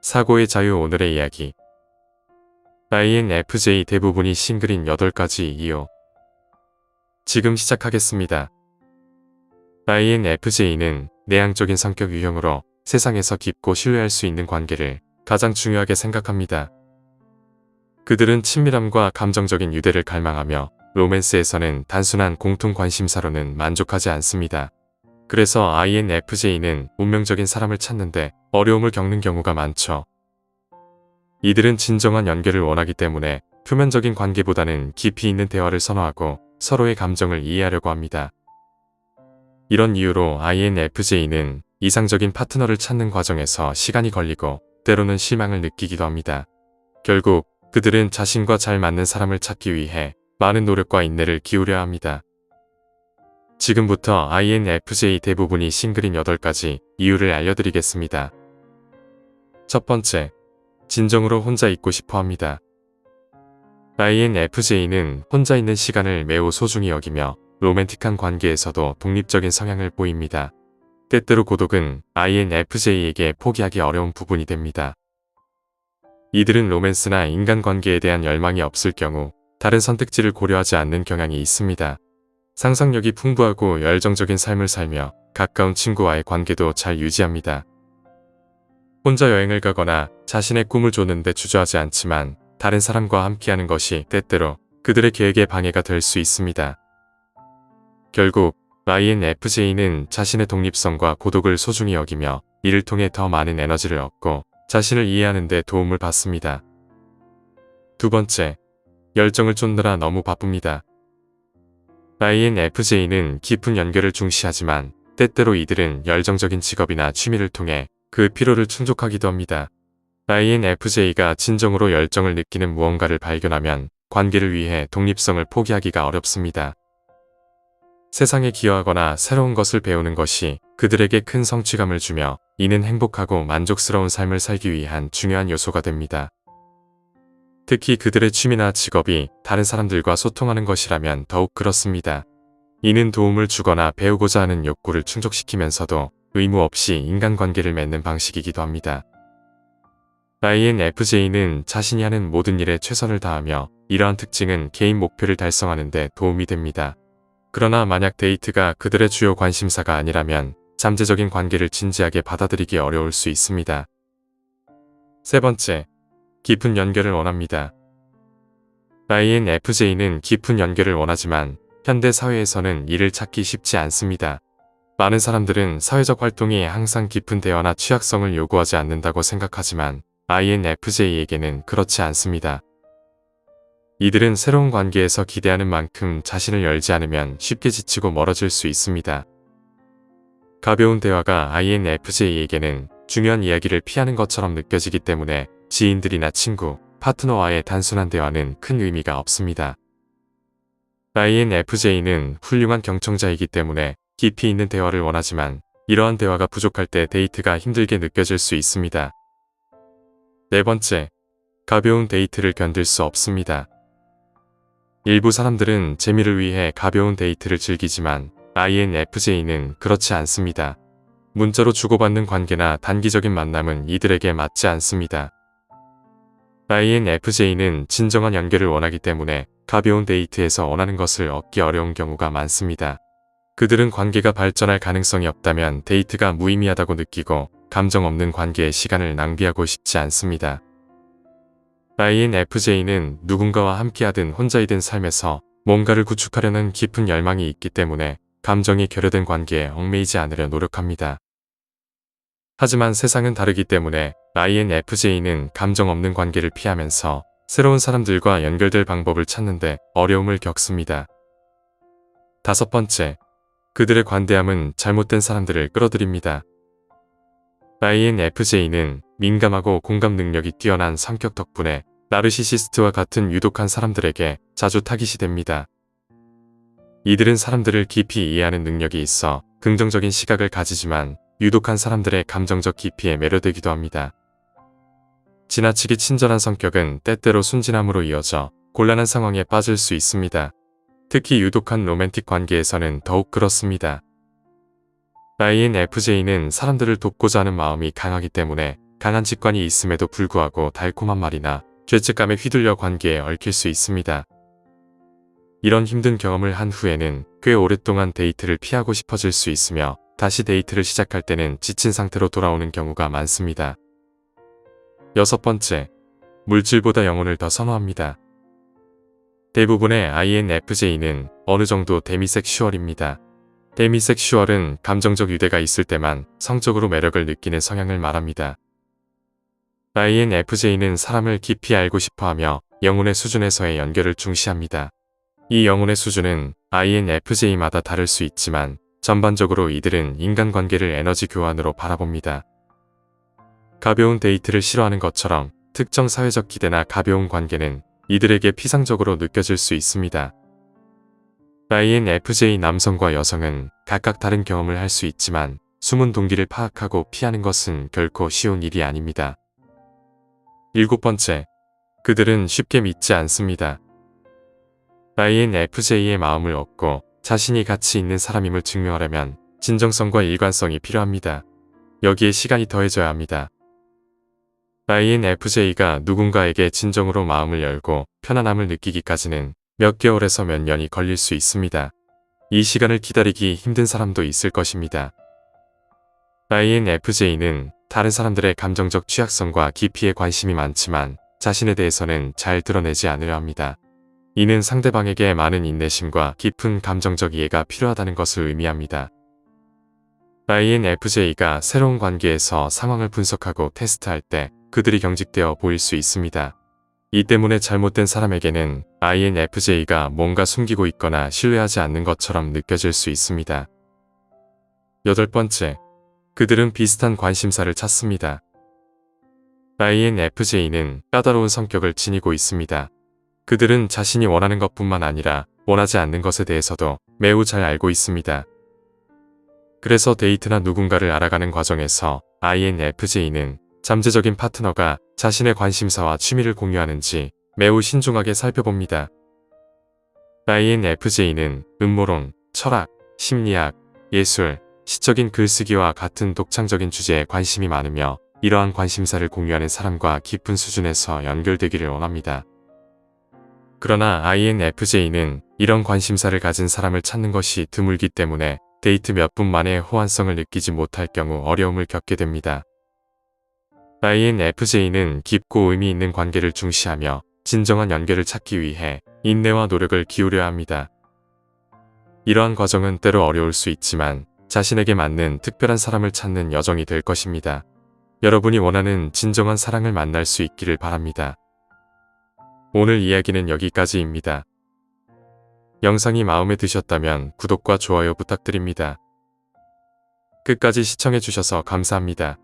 사고의 자유 오늘의 이야기. INFJ 대부분이 싱글인 8가지 이유. 지금 시작하겠습니다. INFJ는 내향적인 성격 유형으로 세상에서 깊고 신뢰할 수 있는 관계를 가장 중요하게 생각합니다. 그들은 친밀함과 감정적인 유대를 갈망하며 로맨스에서는 단순한 공통 관심사로는 만족하지 않습니다. 그래서 INFJ는 운명적인 사람을 찾는데 어려움을 겪는 경우가 많죠. 이들은 진정한 연결을 원하기 때문에 표면적인 관계보다는 깊이 있는 대화를 선호하고 서로의 감정을 이해하려고 합니다. 이런 이유로 INFJ는 이상적인 파트너를 찾는 과정에서 시간이 걸리고 때로는 실망을 느끼기도 합니다. 결국 그들은 자신과 잘 맞는 사람을 찾기 위해 많은 노력과 인내를 기울여야 합니다. 지금부터 INFJ 대부분이 싱글인 8가지 이유를 알려드리겠습니다. 첫 번째, 진정으로 혼자 있고 싶어 합니다. INFJ는 혼자 있는 시간을 매우 소중히 여기며 로맨틱한 관계에서도 독립적인 성향을 보입니다. 때때로 고독은 INFJ에게 포기하기 어려운 부분이 됩니다. 이들은 로맨스나 인간관계에 대한 열망이 없을 경우 다른 선택지를 고려하지 않는 경향이 있습니다. 상상력이 풍부하고 열정적인 삶을 살며 가까운 친구와의 관계도 잘 유지합니다. 혼자 여행을 가거나 자신의 꿈을 쫓는데 주저하지 않지만 다른 사람과 함께하는 것이 때때로 그들의 계획에 방해가 될 수 있습니다. 결국 INFJ는 자신의 독립성과 고독을 소중히 여기며 이를 통해 더 많은 에너지를 얻고 자신을 이해하는 데 도움을 받습니다. 두 번째, 열정을 쫓느라 너무 바쁩니다. INFJ는 깊은 연결을 중시하지만 때때로 이들은 열정적인 직업이나 취미를 통해 그 피로를 충족하기도 합니다. INFJ가 진정으로 열정을 느끼는 무언가를 발견하면 관계를 위해 독립성을 포기하기가 어렵습니다. 세상에 기여하거나 새로운 것을 배우는 것이 그들에게 큰 성취감을 주며 이는 행복하고 만족스러운 삶을 살기 위한 중요한 요소가 됩니다. 특히 그들의 취미나 직업이 다른 사람들과 소통하는 것이라면 더욱 그렇습니다. 이는 도움을 주거나 배우고자 하는 욕구를 충족시키면서도 의무 없이 인간관계를 맺는 방식이기도 합니다. INFJ는 자신이 하는 모든 일에 최선을 다하며 이러한 특징은 개인 목표를 달성하는 데 도움이 됩니다. 그러나 만약 데이트가 그들의 주요 관심사가 아니라면 잠재적인 관계를 진지하게 받아들이기 어려울 수 있습니다. 세 번째, 깊은 연결을 원합니다. INFJ는 깊은 연결을 원하지만 현대 사회에서는 이를 찾기 쉽지 않습니다. 많은 사람들은 사회적 활동이 항상 깊은 대화나 취약성을 요구하지 않는다고 생각하지만 INFJ에게는 그렇지 않습니다. 이들은 새로운 관계에서 기대하는 만큼 자신을 열지 않으면 쉽게 지치고 멀어질 수 있습니다. 가벼운 대화가 INFJ에게는 중요한 이야기를 피하는 것처럼 느껴지기 때문에 지인들이나 친구, 파트너와의 단순한 대화는 큰 의미가 없습니다. INFJ는 훌륭한 경청자이기 때문에 깊이 있는 대화를 원하지만 이러한 대화가 부족할 때 데이트가 힘들게 느껴질 수 있습니다. 네 번째, 가벼운 데이트를 견딜 수 없습니다. 일부 사람들은 재미를 위해 가벼운 데이트를 즐기지만 INFJ는 그렇지 않습니다. 문자로 주고받는 관계나 단기적인 만남은 이들에게 맞지 않습니다. INFJ는 진정한 연결을 원하기 때문에 가벼운 데이트에서 원하는 것을 얻기 어려운 경우가 많습니다. 그들은 관계가 발전할 가능성이 없다면 데이트가 무의미하다고 느끼고 감정 없는 관계에 시간을 낭비하고 싶지 않습니다. INFJ는 누군가와 함께하든 혼자이든 삶에서 뭔가를 구축하려는 깊은 열망이 있기 때문에 감정이 결여된 관계에 얽매이지 않으려 노력합니다. 하지만 세상은 다르기 때문에 INFJ는 감정 없는 관계를 피하면서 새로운 사람들과 연결될 방법을 찾는데 어려움을 겪습니다. 다섯 번째, 그들의 관대함은 잘못된 사람들을 끌어들입니다. INFJ는 민감하고 공감 능력이 뛰어난 성격 덕분에 나르시시스트와 같은 유독한 사람들에게 자주 타깃이 됩니다. 이들은 사람들을 깊이 이해하는 능력이 있어 긍정적인 시각을 가지지만 유독한 사람들의 감정적 깊이에 매료되기도 합니다. 지나치게 친절한 성격은 때때로 순진함으로 이어져 곤란한 상황에 빠질 수 있습니다. 특히 유독한 로맨틱 관계에서는 더욱 그렇습니다. INFJ는 사람들을 돕고자 하는 마음이 강하기 때문에 강한 직관이 있음에도 불구하고 달콤한 말이나 죄책감에 휘둘려 관계에 얽힐 수 있습니다. 이런 힘든 경험을 한 후에는 꽤 오랫동안 데이트를 피하고 싶어질 수 있으며 다시 데이트를 시작할 때는 지친 상태로 돌아오는 경우가 많습니다. 6번째, 물질보다 영혼을 더 선호합니다. 대부분의 INFJ는 어느 정도 데미섹슈얼입니다. 데미섹슈얼은 감정적 유대가 있을 때만 성적으로 매력을 느끼는 성향을 말합니다. INFJ는 사람을 깊이 알고 싶어하며 영혼의 수준에서의 연결을 중시합니다. 이 영혼의 수준은 INFJ마다 다를 수 있지만 전반적으로 이들은 인간관계를 에너지 교환으로 바라봅니다. 가벼운 데이트를 싫어하는 것처럼 특정 사회적 기대나 가벼운 관계는 이들에게 피상적으로 느껴질 수 있습니다. INFJ 남성과 여성은 각각 다른 경험을 할 수 있지만 숨은 동기를 파악하고 피하는 것은 결코 쉬운 일이 아닙니다. 7번째, 그들은 쉽게 믿지 않습니다. INFJ의 마음을 얻고 자신이 가치 있는 사람임을 증명하려면 진정성과 일관성이 필요합니다. 여기에 시간이 더해져야 합니다. INFJ가 누군가에게 진정으로 마음을 열고 편안함을 느끼기까지는 몇 개월에서 몇 년이 걸릴 수 있습니다. 이 시간을 기다리기 힘든 사람도 있을 것입니다. INFJ는 다른 사람들의 감정적 취약성과 깊이에 관심이 많지만 자신에 대해서는 잘 드러내지 않으려 합니다. 이는 상대방에게 많은 인내심과 깊은 감정적 이해가 필요하다는 것을 의미합니다. INFJ가 새로운 관계에서 상황을 분석하고 테스트할 때 그들이 경직되어 보일 수 있습니다. 이 때문에 잘못된 사람에게는 INFJ가 뭔가 숨기고 있거나 신뢰하지 않는 것처럼 느껴질 수 있습니다. 8번째, 그들은 비슷한 관심사를 찾습니다. INFJ는 까다로운 성격을 지니고 있습니다. 그들은 자신이 원하는 것뿐만 아니라 원하지 않는 것에 대해서도 매우 잘 알고 있습니다. 그래서 데이트나 누군가를 알아가는 과정에서 INFJ는 잠재적인 파트너가 자신의 관심사와 취미를 공유하는지 매우 신중하게 살펴봅니다. INFJ는 음모론, 철학, 심리학, 예술, 시적인 글쓰기와 같은 독창적인 주제에 관심이 많으며 이러한 관심사를 공유하는 사람과 깊은 수준에서 연결되기를 원합니다. 그러나 INFJ는 이런 관심사를 가진 사람을 찾는 것이 드물기 때문에 데이트 몇 분 만에 호환성을 느끼지 못할 경우 어려움을 겪게 됩니다. INFJ는 깊고 의미 있는 관계를 중시하며 진정한 연결을 찾기 위해 인내와 노력을 기울여야 합니다. 이러한 과정은 때로 어려울 수 있지만 자신에게 맞는 특별한 사람을 찾는 여정이 될 것입니다. 여러분이 원하는 진정한 사랑을 만날 수 있기를 바랍니다. 오늘 이야기는 여기까지입니다. 영상이 마음에 드셨다면 구독과 좋아요 부탁드립니다. 끝까지 시청해주셔서 감사합니다.